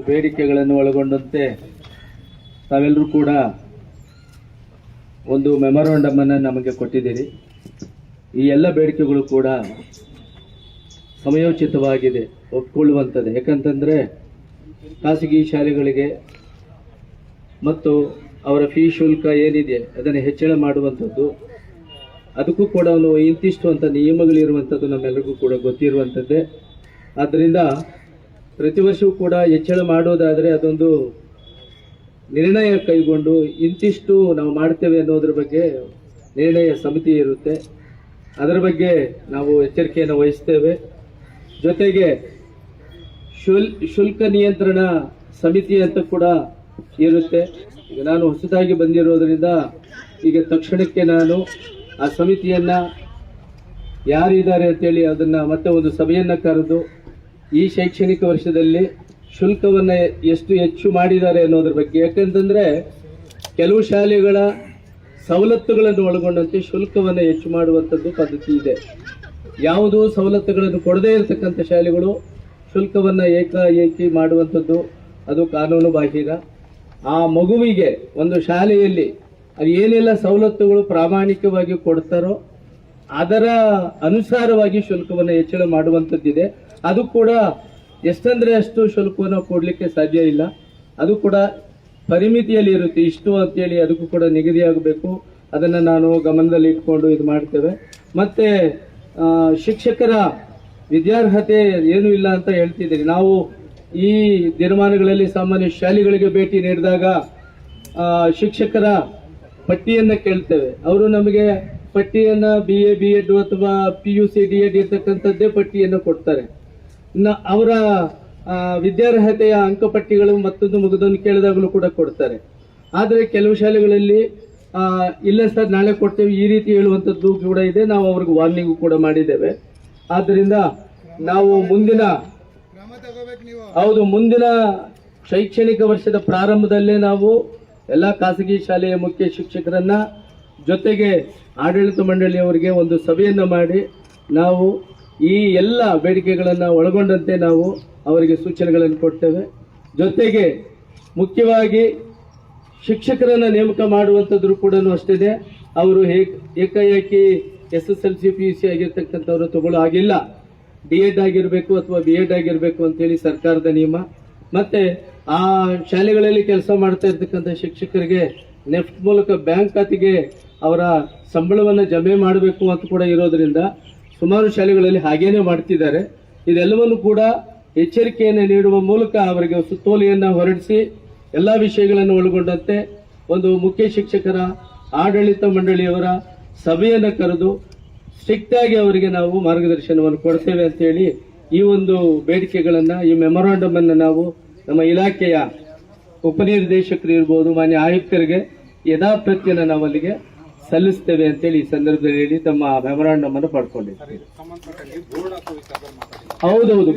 ಬೇಡಿಕೆಗಳನ್ನು ಒಳಗೊಂಡಂತೆ ತಾವೆಲ್ಲರೂ ಕೂಡ ಒಂದು ಮೆಮೊರಾಂಡಮ್ ಅನ್ನು ನಮಗೆ ಕೊಟ್ಟಿದ್ದೀರಿ. ಈ ಎಲ್ಲ ಬೇಡಿಕೆಗಳು ಕೂಡ ಸಮಯೋಚಿತವಾಗಿದೆ, ಒಪ್ಪಿಕೊಳ್ಳುವಂಥದ್ದು. ಯಾಕಂತಂದರೆ ಖಾಸಗಿ ಶಾಲೆಗಳಿಗೆ ಮತ್ತು ಅವರ ಫೀ ಶುಲ್ಕ ಏನಿದೆ ಅದನ್ನು ಹೆಚ್ಚಳ ಮಾಡುವಂಥದ್ದು, ಅದಕ್ಕೂ ಕೂಡ ಇಂತಿಷ್ಟು ಅಂತ ನಿಯಮಗಳಿರುವಂಥದ್ದು ನಮ್ಮೆಲ್ಲರಿಗೂ ಕೂಡ ಗೊತ್ತಿರುವಂಥದ್ದೇ. ಆದ್ದರಿಂದ ಪ್ರತಿ ವರ್ಷವೂ ಕೂಡ ಹೆಚ್ಚಳ ಮಾಡೋದಾದರೆ ಅದೊಂದು ನಿರ್ಣಯ ಕೈಗೊಂಡು ಇಂತಿಷ್ಟು ನಾವು ಮಾಡ್ತೇವೆ ಅನ್ನೋದ್ರ ಬಗ್ಗೆ ನಿರ್ಣಯ ಸಮಿತಿ ಇರುತ್ತೆ, ಅದರ ಬಗ್ಗೆ ನಾವು ಎಚ್ಚರಿಕೆಯನ್ನು ವಹಿಸ್ತೇವೆ. ಜೊತೆಗೆ ಶುಲ್ಕ ನಿಯಂತ್ರಣ ಸಮಿತಿ ಅಂತ ಕೂಡ ಇರುತ್ತೆ. ಈಗ ನಾನು ಹೊಸದಾಗಿ ಬಂದಿರೋದ್ರಿಂದ ಈಗ ತಕ್ಷಣಕ್ಕೆ ನಾನು ಆ ಸಮಿತಿಯನ್ನು ಯಾರಿದ್ದಾರೆ ಅಂತೇಳಿ ಅದನ್ನು ಮತ್ತೆ ಒಂದು ಸಭೆಯನ್ನು ಕರೆದು ಈ ಶೈಕ್ಷಣಿಕ ವರ್ಷದಲ್ಲಿ ಶುಲ್ಕವನ್ನು ಎಷ್ಟು ಹೆಚ್ಚು ಮಾಡಿದ್ದಾರೆ ಅನ್ನೋದ್ರ ಬಗ್ಗೆ, ಯಾಕಂತಂದರೆ ಕೆಲವು ಶಾಲೆಗಳ ಸವಲತ್ತುಗಳನ್ನು ಒಳಗೊಂಡಂತೆ ಶುಲ್ಕವನ್ನು ಹೆಚ್ಚು ಮಾಡುವಂಥದ್ದು ಪದ್ಧತಿ ಇದೆ. ಯಾವುದೂ ಸವಲತ್ತುಗಳನ್ನು ಕೊಡದೇ ಇರತಕ್ಕಂಥ ಶಾಲೆಗಳು ಶುಲ್ಕವನ್ನು ಏಕಾಏಕಿ ಮಾಡುವಂಥದ್ದು ಅದು ಕಾನೂನು ಬಾಹಿರ. ಆ ಮಗುವಿಗೆ ಒಂದು ಶಾಲೆಯಲ್ಲಿ ಅದು ಏನೆಲ್ಲ ಸವಲತ್ತುಗಳು ಪ್ರಾಮಾಣಿಕವಾಗಿ ಕೊಡ್ತಾರೋ ಅದರ ಅನುಸಾರವಾಗಿ ಶುಲ್ಕವನ್ನು ಹೆಚ್ಚಳ ಮಾಡುವಂಥದ್ದಿದೆ. ಅದು ಕೂಡ ಎಷ್ಟಂದರೆ ಅಷ್ಟು ಶುಲ್ಕವನ್ನು ಕೊಡಲಿಕ್ಕೆ ಸಾಧ್ಯ ಇಲ್ಲ, ಅದು ಕೂಡ ಪರಿಮಿತಿಯಲ್ಲಿ ಇರುತ್ತೆ. ಇಷ್ಟು ಅಂತೇಳಿ ಅದಕ್ಕೂ ಕೂಡ ನಿಗದಿಯಾಗಬೇಕು. ಅದನ್ನು ನಾನು ಗಮನದಲ್ಲಿ ಇಟ್ಕೊಂಡು ಇದು ಮಾಡ್ತೇವೆ. ಮತ್ತು ಶಿಕ್ಷಕರ ವಿದ್ಯಾರ್ಹತೆ ಏನೂ ಇಲ್ಲ ಅಂತ ಹೇಳ್ತಿದ್ದೀರಿ. ನಾವು ಈ ದಿನಮಾನಗಳಲ್ಲಿ ಸಾಮಾನ್ಯ ಶಾಲೆಗಳಿಗೆ ಭೇಟಿ ನೀಡಿದಾಗ ಶಿಕ್ಷಕರ ಪಟ್ಟಿಯನ್ನು ಕೇಳ್ತೇವೆ. ಅವರು ನಮಗೆ ಪಟ್ಟಿಯನ್ನು BA B.Ed ಅಥವಾ PUC D.Ed ಇರ್ತಕ್ಕಂಥದ್ದೇ ಪಟ್ಟಿಯನ್ನು ಕೊಡ್ತಾರೆ. ಅವರ ವಿದ್ಯಾರ್ಹತೆಯ ಅಂಕಪಟ್ಟಿಗಳು ಮತ್ತೊಂದು ಮುಗಿದನ್ನು ಕೇಳಿದಾಗಲೂ ಕೂಡ ಕೊಡ್ತಾರೆ. ಆದರೆ ಕೆಲವು ಶಾಲೆಗಳಲ್ಲಿ ಇಲ್ಲ ಸರ್ ನಾಳೆ ಕೊಡ್ತೇವೆ ಈ ರೀತಿ ಹೇಳುವಂಥದ್ದು ಕೂಡ ಇದೆ. ನಾವು ಅವ್ರಿಗೆ ವಾರ್ನಿಂಗ್ ಕೂಡ ಮಾಡಿದ್ದೇವೆ. ಆದ್ದರಿಂದ ನಾವು ಮುಂದಿನ ಶೈಕ್ಷಣಿಕ ವರ್ಷದ ಪ್ರಾರಂಭದಲ್ಲೇ ನಾವು ಎಲ್ಲ ಖಾಸಗಿ ಶಾಲೆಯ ಮುಖ್ಯ ಶಿಕ್ಷಕರನ್ನ ಜೊತೆಗೆ ಆಡಳಿತ ಮಂಡಳಿಯವರಿಗೆ ಒಂದು ಸಭೆಯನ್ನು ಮಾಡಿ ನಾವು ಈ ಎಲ್ಲ ಬೇಡಿಕೆಗಳನ್ನು ಒಳಗೊಂಡಂತೆ ನಾವು ಅವರಿಗೆ ಸೂಚನೆಗಳನ್ನು ಕೊಡ್ತೇವೆ. ಜೊತೆಗೆ ಮುಖ್ಯವಾಗಿ ಶಿಕ್ಷಕರನ್ನು ನೇಮಕ ಮಾಡುವಂಥದ್ದು ಕೂಡ ಅಷ್ಟೇ. ಅವರು ಏಕಾಏಕಿ SSLC PUC ಆಗಿರ್ತಕ್ಕಂಥವ್ರು ತಗೊಳ್ಳೋ ಆಗಿಲ್ಲ. D.Ed ಆಗಿರಬೇಕು ಅಥವಾ B.Ed ಆಗಿರಬೇಕು ಅಂತೇಳಿ ಸರ್ಕಾರದ ನಿಯಮ. ಮತ್ತೆ ಆ ಶಾಲೆಗಳಲ್ಲಿ ಕೆಲಸ ಮಾಡ್ತಾ ಇರ್ತಕ್ಕಂಥ ಶಿಕ್ಷಕರಿಗೆ ನೆಫ್ಟ್ ಮೂಲಕ ಬ್ಯಾಂಕ್ ಖಾತೆಗೆ ಅವರ ಸಂಬಳವನ್ನು ಜಮೆ ಮಾಡಬೇಕು ಅಂತ ಕೂಡ ಇರೋದ್ರಿಂದ ಸುಮಾರು ಶಾಲೆಗಳಲ್ಲಿ ಹಾಗೇನೆ ಮಾಡ್ತಿದ್ದಾರೆ. ಇದೆಲ್ಲವನ್ನು ಕೂಡ ಎಚ್ಚರಿಕೆಯನ್ನು ನೀಡುವ ಮೂಲಕ ಅವರಿಗೆ ಸುತ್ತೋಲೆಯನ್ನು ಹೊರಡಿಸಿ ಎಲ್ಲ ವಿಷಯಗಳನ್ನು ಒಳಗೊಂಡಂತೆ ಒಂದು ಮುಖ್ಯ ಶಿಕ್ಷಕರ ಆಡಳಿತ ಮಂಡಳಿಯವರ ಸಭೆಯನ್ನು ಕರೆದು ಸ್ಟ್ರಿಕ್ಟ್ ಆಗಿ ಅವರಿಗೆ ನಾವು ಮಾರ್ಗದರ್ಶನವನ್ನು ಕೊಡ್ತೇವೆ ಅಂತೇಳಿ ಈ ಒಂದು ಬೇಡಿಕೆಗಳನ್ನು, ಈ ಮೆಮೊರಾಂಡಮ್ ಅನ್ನು ನಾವು ನಮ್ಮ ಇಲಾಖೆಯ ಉಪನಿರ್ದೇಶಕರು ಇರ್ಬೋದು, ಮಾನ್ಯ ಆಯುಕ್ತರಿಗೆ ಯಥಾಪ್ರತಿಯನ್ನು ನಾವು ಅಲ್ಲಿಗೆ ಸಲ್ಲಿಸ್ತೇವೆ ಅಂತೇಳಿ ಈ ಸಂದರ್ಭದಲ್ಲಿ ಹೇಳಿ ತಮ್ಮ ಮೆಮೊರಾಂಡಮ್ ಅನ್ನು ಪಡ್ಕೊಂಡಿದ್ದೀವಿ. ಹೌದೌದು,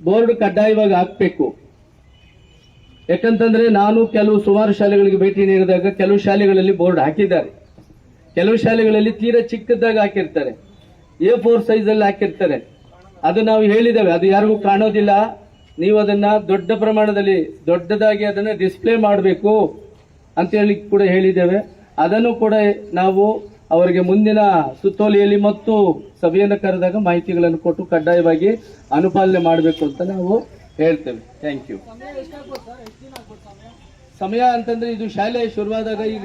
ಬೋರ್ಡ್ ಕಡ್ಡಾಯವಾಗಿ ಹಾಕ್ಬೇಕು. ಯಾಕಂತಂದ್ರೆ ನಾನು ಸುಮಾರು ಶಾಲೆಗಳಿಗೆ ಭೇಟಿ ನೀಡಿದಾಗ ಕೆಲವು ಶಾಲೆಗಳಲ್ಲಿ ಬೋರ್ಡ್ ಹಾಕಿದ್ದಾರೆ, ಕೆಲವು ಶಾಲೆಗಳಲ್ಲಿ ತೀರಾ ಚಿಕ್ಕದಾಗಿ ಹಾಕಿರ್ತಾರೆ, A4 ಸೈಜಲ್ಲಿ ಹಾಕಿರ್ತಾರೆ. ಅದು ನಾವು ಹೇಳಿದ್ದೇವೆ, ಅದು ಯಾರಿಗೂ ಕಾಣೋದಿಲ್ಲ, ನೀವು ಅದನ್ನ ದೊಡ್ಡ ಪ್ರಮಾಣದಲ್ಲಿ ದೊಡ್ಡದಾಗಿ ಅದನ್ನ ಡಿಸ್ಪ್ಲೇ ಮಾಡಬೇಕು ಅಂತ ಹೇಳಿ ಕೂಡ ಹೇಳಿದ್ದೇವೆ. ಅದನ್ನು ಕೂಡ ನಾವು ಅವರಿಗೆ ಮುಂದಿನ ಸುತ್ತೋಲೆಯಲ್ಲಿ ಮತ್ತು ಸಭೆಯನ್ನು ಕರೆದಾಗ ಮಾಹಿತಿಗಳನ್ನು ಕೊಟ್ಟು ಕಡ್ಡಾಯವಾಗಿ ಅನುಪಾಲನೆ ಮಾಡಬೇಕು ಅಂತ ನಾವು ಹೇಳ್ತೇವೆ. Thank you. ಸಮಯ ಅಂತಂದ್ರೆ ಇದು ಶಾಲೆ ಶುರುವಾದಾಗ ಈಗ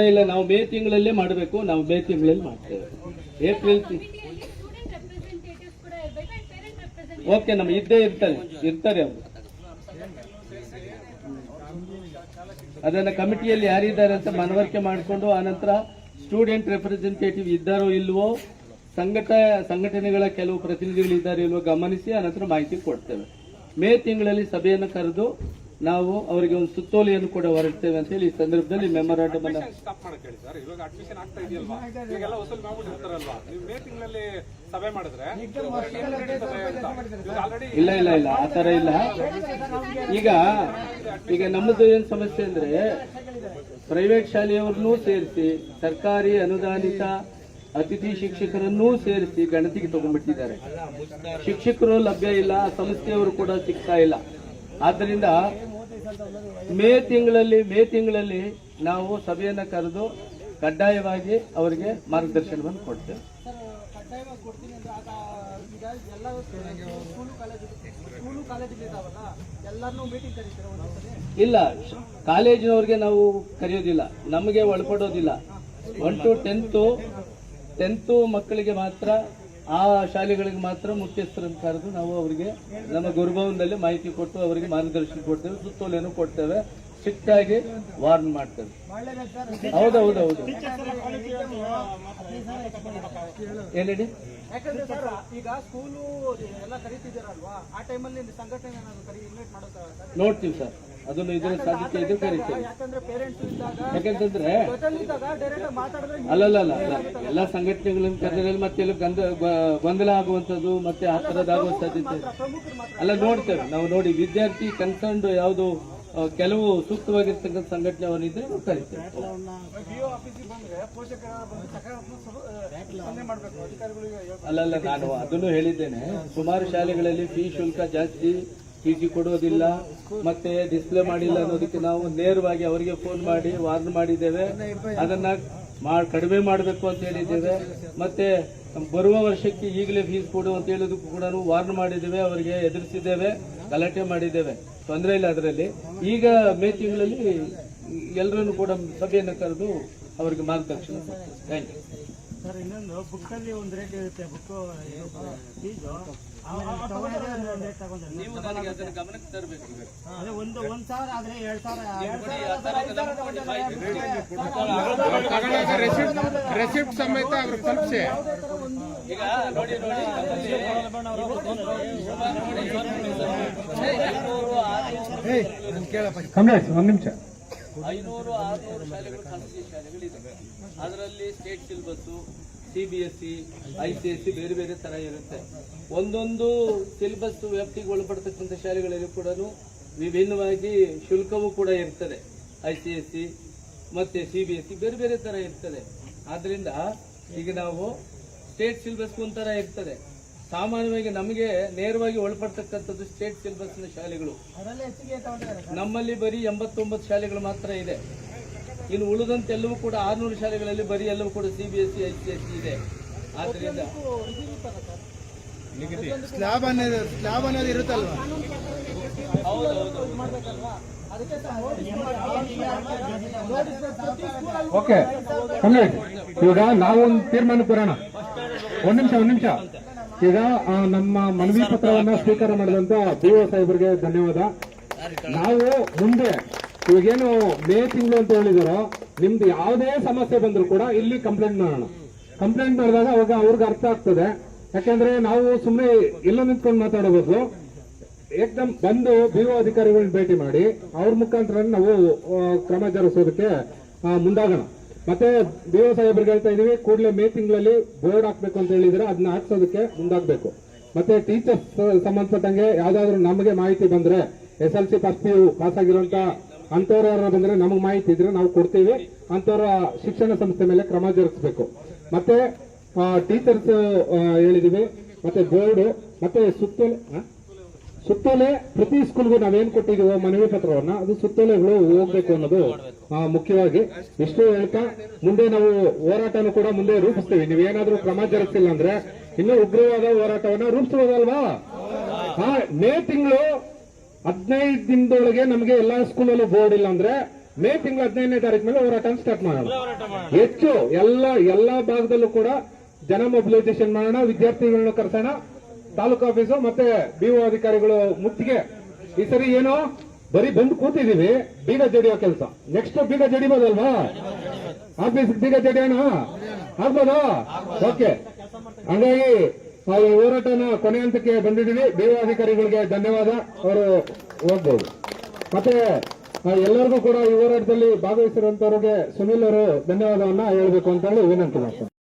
ಇಲ್ಲ ನಾವು ಮೇ ತಿಂಗಳಲ್ಲೇ ಮಾಡಬೇಕು. ನಾವು ಮೇ ತಿಂಗಳಲ್ಲಿ ಮಾಡ್ತೇವೆ. ಏಪ್ರಿಲ್ ಓಕೆ, ನಮ್ಮ ಇದ್ದೇ ಇರ್ತಾರೆ ಅವರು. ಅದನ್ನ ಕಮಿಟಿಯಲ್ಲಿ ಯಾರಿದ್ದಾರೆ ಅಂತ ಮನವರಿಕೆ ಮಾಡಿಕೊಂಡು ಆನಂತರ ಸ್ಟೂಡೆಂಟ್ ರೆಪ್ರೆಸೆಂಟೇಟಿವ್ ಇದ್ದಾರೋ ಇಲ್ವೋ, ಸಂಘಟನೆಗಳ ಕೆಲವು ಪ್ರತಿನಿಧಿಗಳು ಇದ್ದಾರೆ ಇಲ್ವೋ ಗಮನಿಸಿ ಆನಂತರ ಮಾಹಿತಿ ಕೊಡ್ತೇವೆ. ಮೇ ತಿಂಗಳಲ್ಲಿ ಸಭೆಯನ್ನು ಕರೆದು ನಾವು ಅವರಿಗೆ ಒಂದು ಸುತ್ತೋಲೆಯನ್ನು ಕೂಡ ಹೊರಡ್ತೇವೆ ಅಂತ ಹೇಳಿ ಈ ಸಂದರ್ಭದಲ್ಲಿ ಮೆಮೊರಾಂಡಮ್ ಅನ್ನ ಸ್ಟಾಪ್ ಮಾಡಕ್ ಹೇಳಿ ಸರ್. ಇವಾಗ ಅಡ್ಮಿಷನ್ ಆಗ್ತಾ ಇದೆಯಲ್ವಾ, ಈಗೆಲ್ಲ ವಸೂಲ್ ಮಾಡ್ಬಿಟ್ಟಿರ್ತಾರಲ್ವಾ, ನೀವು ಮೇ ತಿಂಗಳಲ್ಲಿ ಸಭೆ ಮಾಡಿದ್ರೆ ಆಲ್ರೆಡಿ ಇಲ್ಲ ಇಲ್ಲ ಇಲ್ಲ ಆ ತರ ಇಲ್ಲ. ಈಗ ನಮ್ಮದು ಏನ್ ಸಮಸ್ಯೆ ಅಂದ್ರೆ ಪ್ರೈವೇಟ್ ಶಾಲೆಯವ್ರನ್ನೂ ಸೇರಿಸಿ ಸರ್ಕಾರಿ ಅನುದಾನಿತ ಅತಿಥಿ ಶಿಕ್ಷಕರನ್ನೂ ಸೇರಿಸಿ ಗಣತಿಗೆ ತಗೊಂಡ್ಬಿಟ್ಟಿದ್ದಾರೆ. ಶಿಕ್ಷಕರು ಲಭ್ಯ ಇಲ್ಲ, ಸಂಸ್ಥೆಯವರು ಕೂಡ ಸಿಗ್ತಾ ಇಲ್ಲ. ಆದ್ದರಿಂದ ಮೇ ತಿಂಗಳಲ್ಲಿ ನಾವು ಸಭೆಯನ್ನ ಕರೆದು ಕಡ್ಡಾಯವಾಗಿ ಅವರಿಗೆ ಮಾರ್ಗದರ್ಶನವನ್ನು ಕೊಡ್ತೇವೆ. ಇಲ್ಲ, ಕಾಲೇಜಿನವ್ರಿಗೆ ನಾವು ಕರೆಯೋದಿಲ್ಲ, ನಮಗೆ ಒಳಪಡೋದಿಲ್ಲ. 1 to 10th ಮಕ್ಕಳಿಗೆ ಮಾತ್ರ, ಆ ಶಾಲೆಗಳಿಗೆ ಮಾತ್ರ ಮುಖ್ಯಸ್ಥರನ್ನು ಕರೆದು ನಾವು ಅವರಿಗೆ ನಮ್ಮ ಗುರುಭವನದಲ್ಲಿ ಮಾಹಿತಿ ಕೊಟ್ಟು ಅವರಿಗೆ ಮಾರ್ಗದರ್ಶನ ಕೊಡ್ತೇವೆ, ಸುತ್ತೋಲೆಯನ್ನು ಕೊಡ್ತೇವೆ, ಸ್ಟ್ರಿಕ್ಟ್ ಆಗಿ ವಾರ್ನ್ ಮಾಡ್ತೇವೆ. ಹೌದೌದೌದು. ಏನ್ ಹೇಳಿ? ಯಾಕಂದ್ರೆ ಸರ್ ಈಗ ಸ್ಕೂಲು ಎಲ್ಲ ಕರೀತಿದ್ದೀರಲ್ವಾ, ಆ ಟೈಮಲ್ಲಿ ಸಂಘಟನೆ ಇನ್ವೈಟ್ ಮಾಡೋದು ನೋಡ್ತೀವಿ ಸರ್, ಅದನ್ನು ಇದರ ಸಾಧ್ಯತೆ ಇದ್ರೆ ಕರೀತೀವಿ. ಯಾಕಂದ್ರೆ ಪೇರೆಂಟ್ಸ್ ಇದ್ದಾಗ ಯಾಕಂತಂದ್ರೆ ಡೈರೆಕ್ಟ್ ಮಾತಾಡಿದ್ರೆ ಅಲ್ಲಲ್ಲ ಎಲ್ಲ ಸಂಘಟನೆಗಳನ್ನು ಕರೆದಲ್ಲಿ ಮತ್ತೆ ಗೊಂದಲ ಆಗುವಂಥದ್ದು ಮತ್ತೆ ಆ ಥರದ್ದಾಗುವ ಸಾಧ್ಯತೆ ಅಲ್ಲ ನೋಡ್ತೇವೆ ನಾವು. ನೋಡಿ, ವಿದ್ಯಾರ್ಥಿ ಕನ್ಸರ್ನ್ಡ್ ಯಾವುದು ಕೆಲವು ಸೂಕ್ತವಾಗಿರ್ತಕ್ಕಂಥ ಸಂಘಟನೆ ಅವರಿದ್ರೆ ನಾವು ಕರಿತೇವೆ. ಅಲ್ಲಲ್ಲ, ನಾನು ಅದನ್ನು ಹೇಳಿದ್ದೇನೆ. ಸುಮಾರು ಶಾಲೆಗಳಲ್ಲಿ ಫೀ ಶುಲ್ಕ ಜಾಸ್ತಿ, ಟಿಸಿ ಕೊಡೋದಿಲ್ಲ, ಮತ್ತೆ ಡಿಸ್ಪ್ಲೇ ಮಾಡಿಲ್ಲ ಅನ್ನೋದಕ್ಕೆ ನಾವು ನೇರವಾಗಿ ಅವರಿಗೆ ಫೋನ್ ಮಾಡಿ ವಾರ್ನ್ ಮಾಡಿದ್ದೇವೆ. ಅದನ್ನ ಕಡಿಮೆ ಮಾಡಬೇಕು ಅಂತ ಹೇಳಿದ್ದೇವೆ. ಮತ್ತೆ ಬರುವ ವರ್ಷಕ್ಕೆ ಈಗಲೇ ಫೀಸ್ ಕೊಡು ಅಂತ ಹೇಳೋದಕ್ಕೂ ಕೂಡ ವಾರ್ನ್ ಮಾಡಿದ್ದೇವೆ, ಅವರಿಗೆ ಎದುರಿಸಿದ್ದೇವೆ, ಗಲಾಟೆ ಮಾಡಿದ್ದೇವೆ. ತೊಂದರೆ ಇಲ್ಲ ಅದರಲ್ಲಿ. ಈಗ ಮೇ ತಿಂಗಳಲ್ಲಿ ಎಲ್ಲರನ್ನು ಕೂಡ ಸಭೆಯನ್ನು ಕರೆದು ಅವರಿಗೆ ಮಾರ್ಗದರ್ಶನ ಥ್ಯಾಂಕ್ ಯು ಸರ್. ಇನ್ನೊಂದು ಬುಕ್ಕಲ್ಲಿ ಒಂದು ರೇಟ್ ಇರುತ್ತೆ, ಬುಕ್ ಫೀಸು ನೀವು ನನಗೆ ಅದನ್ನು ಗಮನಕ್ಕೆ ತರಬೇಕು. ಅದೇ ಒಂದು 1,000 ಆದ್ರೆ 2,000 ರೆಸಿಪ್ಟ್ ಸಮೇತ ಅವ್ರಿಗೆ ತಲುಪಿಸಿ. ಈಗ ನೋಡಿ 500-600 ಶಾಲೆಗಳು ಖಾಸಗಿ ಶಾಲೆಗಳಿದೆ. ಅದರಲ್ಲಿ ಸ್ಟೇಟ್ ಸಿಲೆಬಸ್, CBSE, ICSE ಬೇರೆ ಬೇರೆ ತರ ಇರುತ್ತೆ. ಒಂದೊಂದು ಸಿಲೆಬಸ್ ವ್ಯಾಪ್ತಿಗೆ ಒಳಪಡ್ತಕ್ಕಂಥ ಶಾಲೆಗಳಲ್ಲಿ ಕೂಡ ವಿಭಿನ್ನವಾಗಿ ಶುಲ್ಕವೂ ಕೂಡ ಇರ್ತದೆ. ICSE ಮತ್ತೆ CBSE ಬೇರೆ ಬೇರೆ ತರ ಇರ್ತದೆ. ಆದ್ರಿಂದ ಈಗ ನಾವು ಸ್ಟೇಟ್ ಸಿಲೆಬಸ್ ಒಂಥರ ಇರ್ತದೆ. ಸಾಮಾನ್ಯವಾಗಿ ನಮಗೆ ನೇರವಾಗಿ ಒಳಪಡ್ತಕ್ಕಂಥದ್ದು ಸ್ಟೇಟ್ ಸಿಲೆಬಸ್ನ ಶಾಲೆಗಳು. ನಮ್ಮಲ್ಲಿ ಬರೀ 89 ಶಾಲೆಗಳು ಮಾತ್ರ ಇದೆ. ಇನ್ನು ಉಳಿದಂತೆ ಎಲ್ಲವೂ ಕೂಡ 600 ಶಾಲೆಗಳಲ್ಲಿ ಬರೀ ಎಲ್ಲವೂ ಕೂಡ CBSE, ICSE ಇದೆ. ಆದ್ರಿಂದ ಸ್ಲಾಬ್ ಅನ್ನೋದು ಇರುತ್ತಲ್ವಾ? ಹೌದೌದು. ಓಕೆ, ಈಗ ನಾವೊಂದು ತೀರ್ಮಾನಕ್ಕೆ ಬರೋಣ. ಒಂದ್ ನಿಮಿಷ. ಈಗ ನಮ್ಮ ಮನವಿ ಪತ್ರವನ್ನ ಸ್ವೀಕಾರ ಮಾಡಿದಂತ BO ಸಾಹೇಬರಿಗೆ ಧನ್ಯವಾದ. ನಾವು ಮುಂದೆ ಇವಾಗೇನು ಮೇ ತಿಂಗಳು ಅಂತ ಹೇಳಿದಾರೋ, ನಿಮ್ದು ಯಾವುದೇ ಸಮಸ್ಯೆ ಬಂದ್ರು ಕೂಡ ಇಲ್ಲಿ ಕಂಪ್ಲೇಂಟ್ ಮಾಡೋಣ. ಕಂಪ್ಲೇಂಟ್ ಮಾಡಿದಾಗ ಅವಾಗ ಅವ್ರಿಗೆ ಅರ್ಥ ಆಗ್ತದೆ. ಯಾಕಂದ್ರೆ ನಾವು ಸುಮ್ಮನೆ ಎಲ್ಲ ನಿಂತ್ಕೊಂಡು ಮಾತಾಡಬಹುದು. ಏಕದಮ್ ಬಂದು BO ಅಧಿಕಾರಿಗಳನ್ನ ಭೇಟಿ ಮಾಡಿ ಅವ್ರ ಮುಖಾಂತರ ನಾವು ಕ್ರಮ ಜರುಗಿಸೋದಕ್ಕೆ ಮುಂದಾಗೋಣ. ಮತ್ತೆ BO ಸಾಹೇಬ್ರಿಗೆ ಹೇಳ್ತಾ ಇದೀವಿ, ಕೂಡಲೇ ಮೇ ತಿಂಗಳಲ್ಲಿ ಬೋರ್ಡ್ ಹಾಕ್ಬೇಕು ಅಂತ ಹೇಳಿದ್ರೆ ಅದನ್ನ ಹಾಕ್ಸೋದಕ್ಕೆ ಮುಂದಾಗಬೇಕು. ಮತ್ತೆ ಟೀಚರ್ಸ್ ಸಂಬಂಧಪಟ್ಟಂಗೆ ಯಾವ್ದಾದ್ರು ನಮಗೆ ಮಾಹಿತಿ ಬಂದ್ರೆ, SLC ಫಸ್ಟ್ PU ಪಾಸ್ ಆಗಿರುವಂತ ಅಂತವ್ರ ಯಾರು ಬಂದ್ರೆ ನಮಗೆ ಮಾಹಿತಿ ಇದ್ರೆ ನಾವು ಕೊಡ್ತೀವಿ. ಅಂತವ್ರ ಶಿಕ್ಷಣ ಸಂಸ್ಥೆ ಮೇಲೆ ಕ್ರಮ ಜರುಗಿಸಬೇಕು. ಮತ್ತೆ ಟೀಚರ್ಸ್ ಹೇಳಿದೀವಿ, ಮತ್ತೆ ಬೋರ್ಡ್, ಮತ್ತೆ ಸುತ್ತೋಲೆ ಪ್ರತಿ ಸ್ಕೂಲ್ಗೂ ನಾವೇನ್ ಕೊಟ್ಟಿದೀವೋ ಮನವಿ ಪತ್ರವನ್ನ, ಅದು ಸುತ್ತೋಲೆಗಳು ಹೋಗ್ಬೇಕು ಅನ್ನೋದು ಮುಖ್ಯವಾಗಿ. ಇಷ್ಟು ಹೇಳ್ತಾ ಮುಂದೆ ನಾವು ಹೋರಾಟನೂ ಕೂಡ ಮುಂದೆ ರೂಪಿಸ್ತೀವಿ. ನೀವೇನಾದ್ರೂ ಕ್ರಮ ಜರುಗಿಸಿಲ್ಲ ಅಂದ್ರೆ ಇನ್ನೂ ಉಗ್ರವಾದ ಹೋರಾಟವನ್ನ ರೂಪಿಸಬಹುದಲ್ವಾ? ಮೇ ತಿಂಗಳು 15 ದಿನದೊಳಗೆ ನಮಗೆ ಎಲ್ಲಾ ಸ್ಕೂಲಲ್ಲೂ ಬೋರ್ಡ್ ಇಲ್ಲ ಅಂದ್ರೆ ಮೇ ತಿಂಗಳು 15ನೇ ತಾರೀಕು ಮೇಲೆ ಹೋರಾಟ ಸ್ಟಾರ್ಟ್ ಮಾಡೋಣ. ಹೆಚ್ಚು ಎಲ್ಲಾ ಭಾಗದಲ್ಲೂ ಕೂಡ ಜನ ಮೊಬಿಲೈಸೇಷನ್ ಮಾಡೋಣ, ವಿದ್ಯಾರ್ಥಿಗಳನ್ನ ಕರೆಸೋಣ. ತಾಲೂಕು ಆಫೀಸು ಮತ್ತೆ BO ಅಧಿಕಾರಿಗಳು ಮುತ್ತಿಗೆ. ಈ ಸರಿ ಏನೋ ಬರೀ ಬಂದು ಕೂತಿದೀವಿ, ಬೀಗ ಜಡಿಯೋ ಕೆಲಸ. ನೆಕ್ಸ್ಟ್ ಬೀಗ ಜಡಿಬೋದಲ್ವಾ? ಆಫೀಸ್ ಬೀಗ ಜಡಿಯೋಣ, ಆಗ್ಬೋದಾ? ಓಕೆ. ಹಂಗಾಗಿ ಈ ಹೋರಾಟನ ಕೊನೆ ಹಂತಕ್ಕೆ ಬಂದಿದ್ದೀವಿ. BO ಅಧಿಕಾರಿಗಳಿಗೆ ಧನ್ಯವಾದ. ಅವರು ಹೋಗ್ಬೋದು. ಮತ್ತೆ ಎಲ್ಲರಿಗೂ ಕೂಡ ಈ ಹೋರಾಟದಲ್ಲಿ ಭಾಗವಹಿಸಿರುವಂತವ್ರಿಗೆ ಸುನಿಲ್ ಅವರು ಧನ್ಯವಾದವನ್ನ ಹೇಳ್ಬೇಕು ಅಂತ ಹೇಳಿ ವಿನಂತಿ ಮಾಡ್ತಾರೆ.